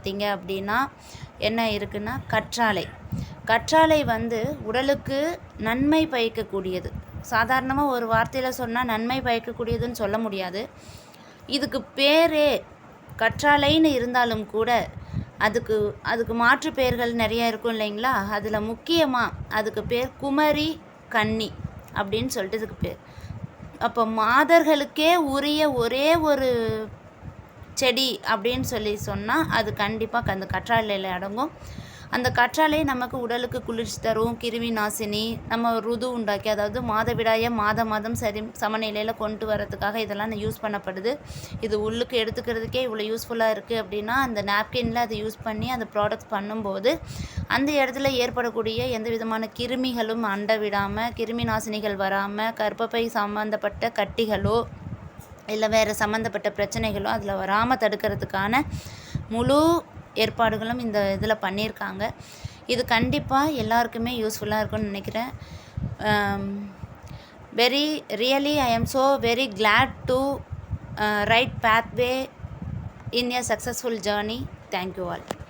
பார்த்தீங்க அப்படின்னா என்ன இருக்குன்னா கற்றாழை. கற்றாழை வந்து உடலுக்கு நன்மை பயக்கக்கூடியது. சாதாரணமாக ஒரு வார்த்தையில் சொன்னால் நன்மை பயக்கக்கூடியதுன்னு சொல்ல முடியாது. இதுக்கு பேரே கற்றாழைன்னு இருந்தாலும் கூட அதுக்கு மாற்று பெயர்கள் நிறைய இருக்கும் இல்லைங்களா? அதில் முக்கியமாக அதுக்கு பேர் குமரி கன்னி அப்படின்னு சொல்லிட்டு இதுக்கு பேர். அப்போ மாதர்களுக்கே உரிய ஒரே ஒரு செடி அப்படின்னு சொன்னால் அது கண்டிப்பாக அந்த கற்றாழையில் அடங்கும். அந்த கற்றாழை நமக்கு உடலுக்கு குளிர்ச்சி தரும், கிருமி நாசினி, நம்ம ருது உண்டாக்கி, அதாவது மாதவிடாயை மாதம் சமநிலையில் கொண்டு வரதுக்காக இதெல்லாம் யூஸ் பண்ணப்படுது. இது உள்ளுக்கு எடுத்துக்கிறதுக்கே இவ்வளோ யூஸ்ஃபுல்லாக இருக்குது அப்படின்னா அந்த நாப்கினில் அதை யூஸ் பண்ணி அந்த ப்ராடக்ட்ஸ் பண்ணும்போது அந்த இடத்துல ஏற்படக்கூடிய எந்த விதமான கிருமிகளும் அண்ட விடாமல், கிருமி நாசினிகள் வராமல், கர்ப்பப்பை சம்மந்தப்பட்ட கட்டிகளோ இல்லை வேறு சம்மந்தப்பட்ட பிரச்சனைகளோ அதில் வராமல் தடுக்கிறதுக்கான முழு ஏற்பாடுகளும் இந்த இதில் பண்ணியிருக்காங்க. இது கண்டிப்பாக எல்லாருக்குமே யூஸ்ஃபுல்லாக இருக்கும்னு நினைக்கிறேன். Really I am so very glad to right pathway in a successful journey. Thank you all.